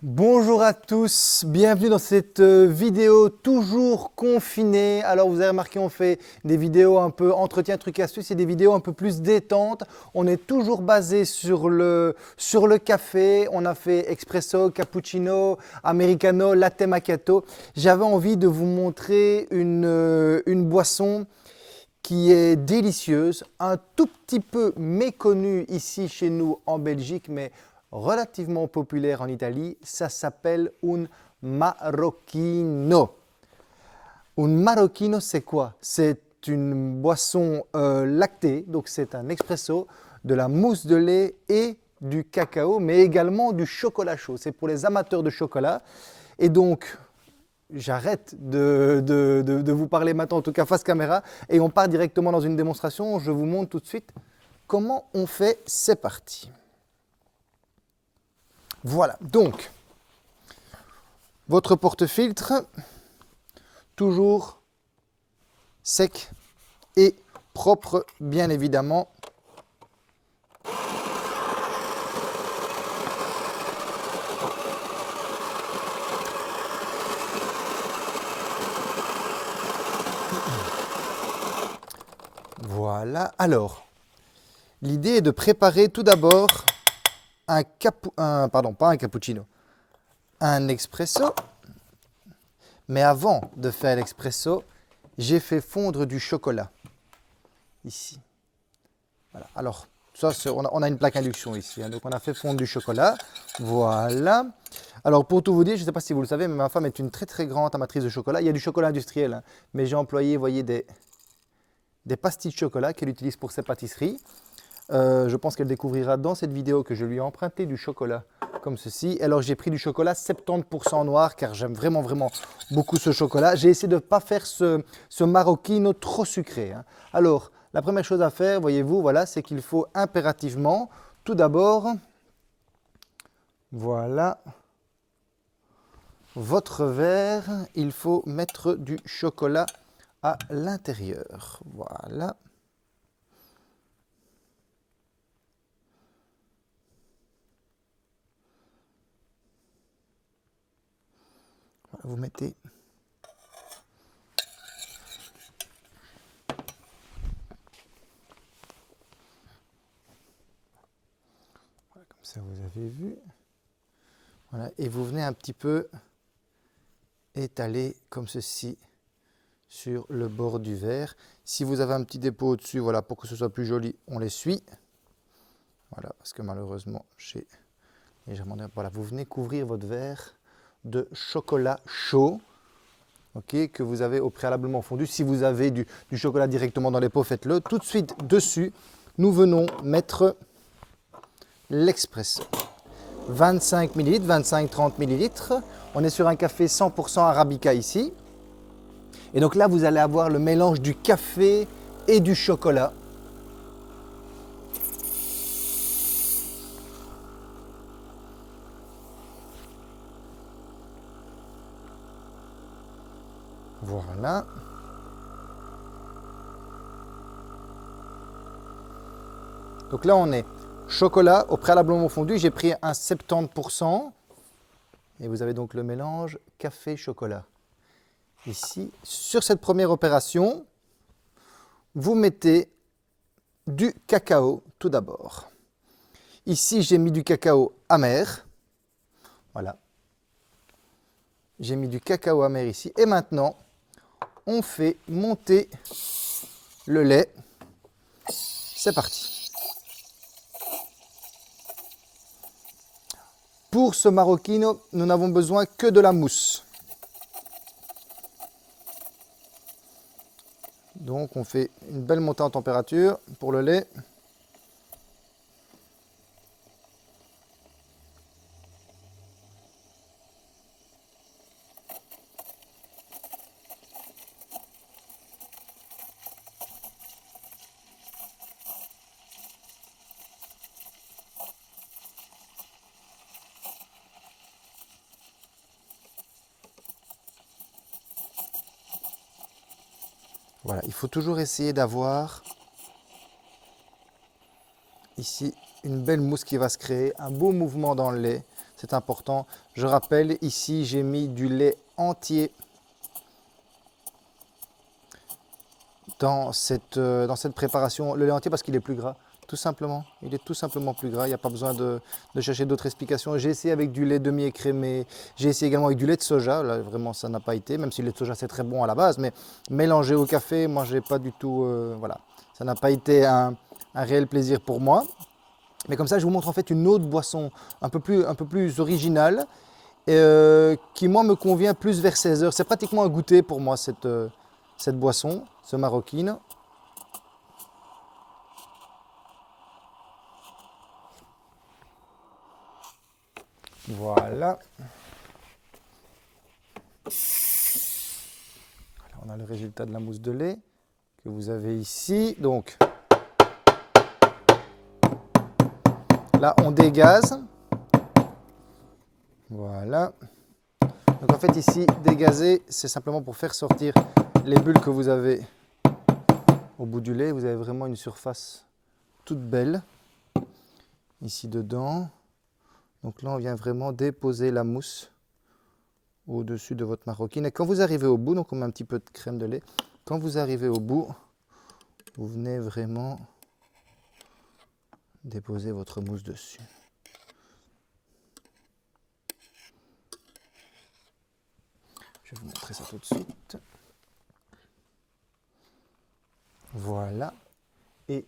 Bonjour à tous, bienvenue dans cette vidéo toujours confinée. Alors vous avez remarqué, on fait des vidéos un peu entretien, trucs astuces et des vidéos un peu plus détente. On est toujours basé sur le café. On a fait espresso, cappuccino, americano, latte macchiato. J'avais envie de vous montrer une boisson qui est délicieuse, un tout petit peu méconnue ici chez nous en Belgique, mais relativement populaire en Italie. Ça s'appelle un marocchino. Un marocchino, c'est quoi? C'est une boisson lactée, donc c'est un expresso, de la mousse de lait et du cacao, mais également du chocolat chaud. C'est pour les amateurs de chocolat. Et donc, j'arrête de vous parler maintenant, en tout cas face caméra, et on part directement dans une démonstration. Je vous montre tout de suite comment on fait. C'est parti. Voilà, donc, votre porte-filtre, toujours sec et propre, bien évidemment. Voilà, alors, l'idée est de préparer tout d'abord pas un cappuccino, un expresso. Mais avant de faire l'expresso, j'ai fait fondre du chocolat. Ici. Voilà. Alors, ça, on a une plaque induction ici. Donc, on a fait fondre du chocolat. Voilà. Alors, pour tout vous dire, je ne sais pas si vous le savez, mais ma femme est une très très grande amatrice de chocolat. Il y a du chocolat industriel, hein, mais j'ai employé, vous voyez, des pastilles de chocolat qu'elle utilise pour ses pâtisseries. Je pense qu'elle découvrira dans cette vidéo que je lui ai emprunté du chocolat comme ceci. Alors j'ai pris du chocolat 70% noir car j'aime vraiment beaucoup ce chocolat. J'ai essayé de ne pas faire ce marocchino trop sucré, hein. Alors la première chose à faire, voyez-vous, voilà, c'est qu'il faut impérativement tout d'abord, voilà, votre verre, il faut mettre du chocolat à l'intérieur. Voilà. Vous mettez voilà, comme ça vous avez vu. Voilà, et vous venez un petit peu étaler comme ceci sur le bord du verre. Si vous avez un petit dépôt au-dessus, voilà, pour que ce soit plus joli, on l'essuie. Voilà, parce que malheureusement, j'ai légèrement... Voilà, vous venez couvrir votre verre de chocolat chaud, ok, que vous avez au préalablement fondu. Si vous avez du chocolat directement dans les pots, faites-le. Tout de suite dessus, nous venons mettre l'expresso. 25 ml, 25-30 ml. On est sur un café 100% Arabica ici. Et donc là, vous allez avoir le mélange du café et du chocolat. Voilà. Donc là, on est chocolat au préalablement fondu. J'ai pris un 70%. Et vous avez donc le mélange café-chocolat. Ici, sur cette première opération, vous mettez du cacao tout d'abord. Ici, j'ai mis du cacao amer. Voilà. J'ai mis du cacao amer ici. Et maintenant, on fait monter le lait. C'est parti. Pour ce marocchino, nous n'avons besoin que de la mousse. Donc on fait une belle montée en température pour le lait. Voilà, il faut toujours essayer d'avoir ici une belle mousse qui va se créer, un beau mouvement dans le lait. c'est important. Je rappelle, ici, j'ai mis du lait entier dans cette préparation. Le lait entier parce qu'il est plus gras, tout simplement. Il est tout simplement plus gras. Il n'y a pas besoin de chercher d'autres explications. J'ai essayé avec du lait demi-écrémé. J'ai essayé également avec du lait de soja. Là, vraiment, ça n'a pas été. Même si le lait de soja, c'est très bon à la base. Mais mélangé au café, moi, j'ai pas du tout... voilà. Ça n'a pas été un réel plaisir pour moi. Mais comme ça, je vous montre en fait une autre boisson un peu plus originale. Qui, moi, me convient plus vers 16 heures. C'est pratiquement un goûter pour moi, cette boisson, ce maroquine. Voilà. On a le résultat de la mousse de lait que vous avez ici. Donc, là, on dégaze. Voilà. Donc en fait ici, dégazer, c'est simplement pour faire sortir les bulles que vous avez au bout du lait. Vous avez vraiment une surface toute belle ici dedans. Donc là, on vient vraiment déposer la mousse au-dessus de votre maroquine. Et quand vous arrivez au bout, donc on met un petit peu de crème de lait. Quand vous arrivez au bout, vous venez vraiment déposer votre mousse dessus. Je vais vous montrer ça tout de suite. Voilà. Et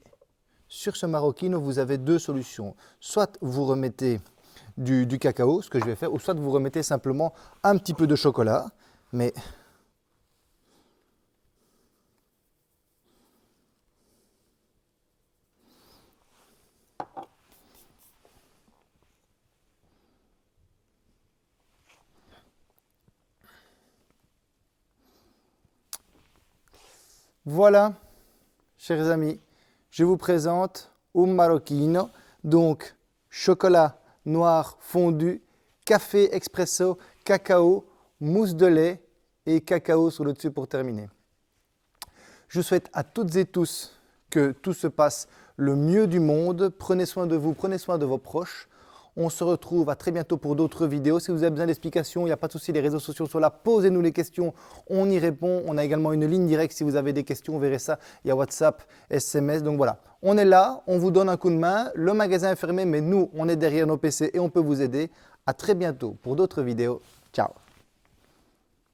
sur ce maroquino, vous avez deux solutions. Soit vous remettez du cacao, ce que je vais faire, ou soit vous remettez simplement un petit peu de chocolat. Mais voilà, chers amis, je vous présente un maroquino, donc chocolat noir fondu, café expresso, cacao, mousse de lait et cacao sur le dessus pour terminer. Je souhaite à toutes et tous que tout se passe le mieux du monde. Prenez soin de vous, prenez soin de vos proches. On se retrouve à très bientôt pour d'autres vidéos. Si vous avez besoin d'explications, il n'y a pas de souci, les réseaux sociaux sont là. Posez-nous les questions, on y répond. On a également une ligne directe si vous avez des questions, vous verrez ça. Il y a WhatsApp, SMS, donc voilà. On est là, on vous donne un coup de main. Le magasin est fermé, mais nous, on est derrière nos PC et on peut vous aider. À très bientôt pour d'autres vidéos. Ciao.